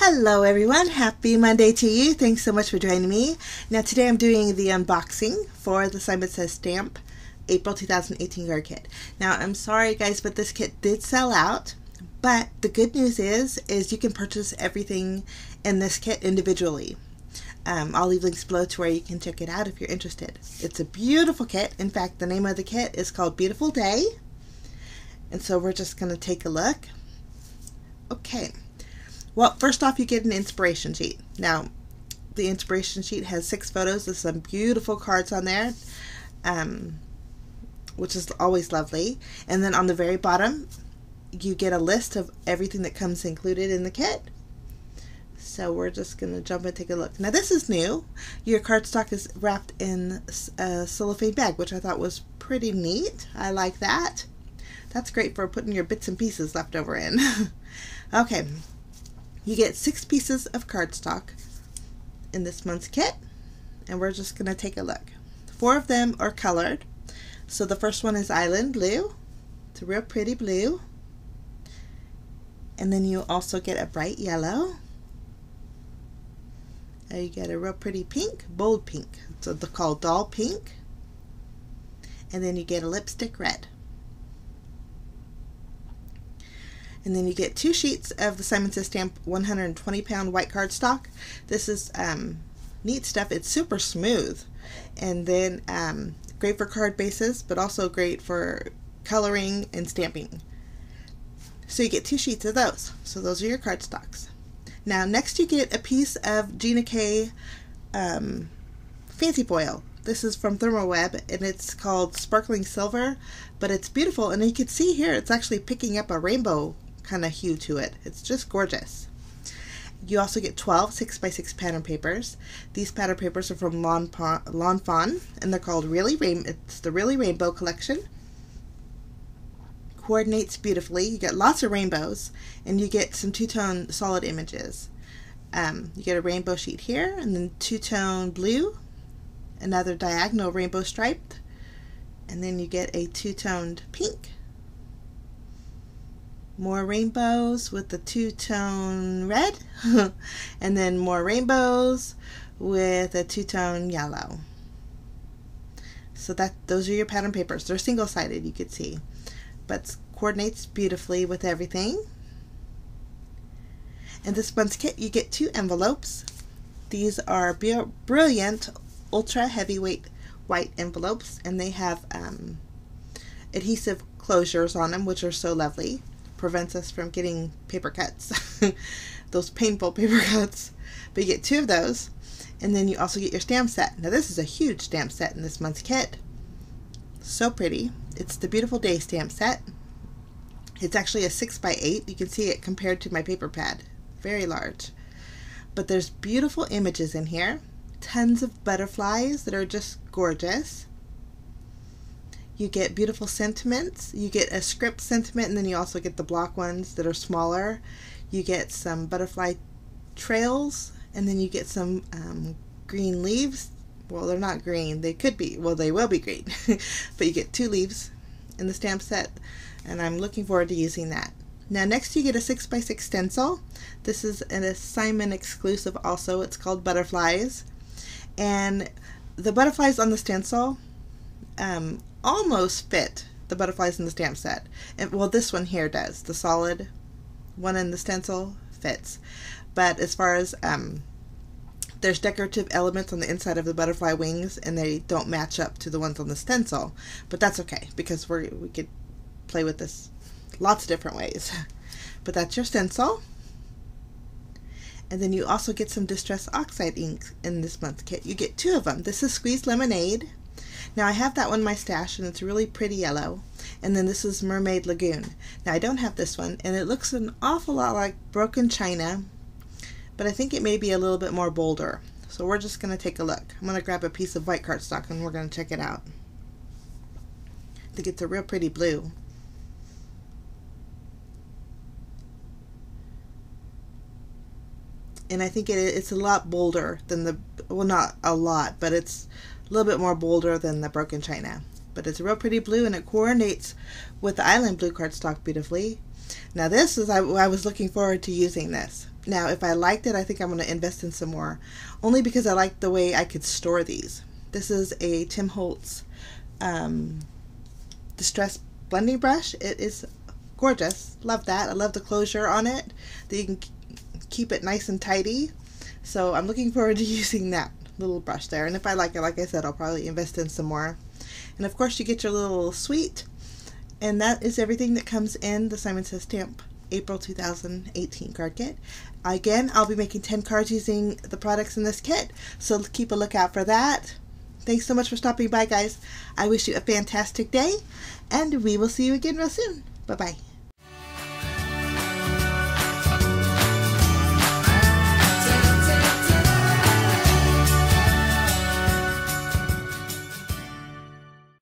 Hello everyone, happy Monday to you. Thanks so much for joining me. Now today I'm doing the unboxing for the S.S.S Stamp April 2018 card kit. Now I'm sorry guys, but this kit did sell out, but the good news is you can purchase everything in this kit individually. I'll leave links below to where you can check it out if you're interested. It's a beautiful kit. In fact, the name of the kit is called Beautiful Day. And so we're just going to take a look. Okay. Well, first off, you get an inspiration sheet. Now, the inspiration sheet has 6 photos with some beautiful cards on there, which is always lovely. And then on the very bottom, you get a list of everything that comes included in the kit. So we're just going to jump and take a look. Now, this is new. Your cardstock is wrapped in a cellophane bag, which I thought was pretty neat. I like that. That's great for putting your bits and pieces left over in. Okay. You get 6 pieces of cardstock in this month's kit, and we're just going to take a look. 4 of them are colored. So the first one is Island Blue. It's a real pretty blue. And then you also get a bright yellow. And you get a real pretty pink, bold pink. So they're called Doll Pink. And then you get a lipstick red. And then you get 2 sheets of the C&CT Stamp 120-pound white cardstock. This is neat stuff. It's super smooth. And then great for card bases, but also great for coloring and stamping. So you get 2 sheets of those. So those are your cardstocks. Now next you get a piece of Gina K fancy foil. This is from Thermoweb, and it's called Sparkling Silver, but it's beautiful. And you can see here it's actually picking up a rainbow kind of hue to it. It's just gorgeous. You also get 12 6x6 pattern papers. These pattern papers are from Lawn Fawn, and they're called it's the Really Rainbow collection. Coordinates beautifully. You get lots of rainbows, and you get some two-tone solid images. You get a rainbow sheet here, and then two-tone blue, another diagonal rainbow striped, and then you get a two-toned pink. More rainbows with the two-tone red, and then more rainbows with a two-tone yellow. So those are your pattern papers. They're single-sided, you could see, but coordinates beautifully with everything. In this month's kit, you get 2 envelopes. These are brilliant, ultra heavyweight white envelopes, and they have adhesive closures on them, which are so lovely. Prevents us from getting paper cuts, those painful paper cuts. But you get 2 of those, and then you also get your stamp set. Now this is a huge stamp set in this month's kit. So pretty. It's the Beautiful Day stamp set. It's actually a 6x8. You can see it compared to my paper pad. Very large. But there's beautiful images in here. Tons of butterflies that are just gorgeous. You get beautiful sentiments. You get a script sentiment, and then you also get the block ones that are smaller. You get some butterfly trails, and then you get some green leaves. Well, they're not green. They could be. Well, they will be green. But you get 2 leaves in the stamp set, and I'm looking forward to using that. Now next you get a 6x6 stencil. This is an assignment exclusive also. It's called Butterflies. And the butterflies on the stencil almost fit the butterflies in the stamp set. And, well, this one here does. The solid one in the stencil fits. But as far as there's decorative elements on the inside of the butterfly wings, and they don't match up to the ones on the stencil. But that's okay, because we could play with this lots of different ways. But that's your stencil. And then you also get some Distress Oxide ink in this month's kit. You get 2 of them. This is Squeezed Lemonade. Now I have that one in my stash, and it's really pretty yellow. And then this is Mermaid Lagoon. Now I don't have this one, and it looks an awful lot like Broken China, but I think it may be a little bit more bolder. So we're just going to take a look. I'm going to grab a piece of white cardstock, and we're going to check it out. I think it's a real pretty blue. And I think it's a lot bolder than the, well, not a lot, but it's a little bit more bolder than the Broken China. But it's a real pretty blue, and it coordinates with the Island Blue cardstock beautifully. Now this is, I was looking forward to using this. Now, if I liked it, I think I'm going to invest in some more, only because I like the way I could store these. This is a Tim Holtz Distress blending brush. It is gorgeous. Love that. I love the closure on it, that you can keep it nice and tidy. So I'm looking forward to using that little brush there. And if I like it, like I said, I'll probably invest in some more. And of course you get your little suite. And that is everything that comes in the Simon Says Stamp April 2018 card kit. Again, I'll be making 10 cards using the products in this kit, so keep a lookout for that. Thanks so much for stopping by, guys. I wish you a fantastic day, and we will see you again real soon. Bye-bye.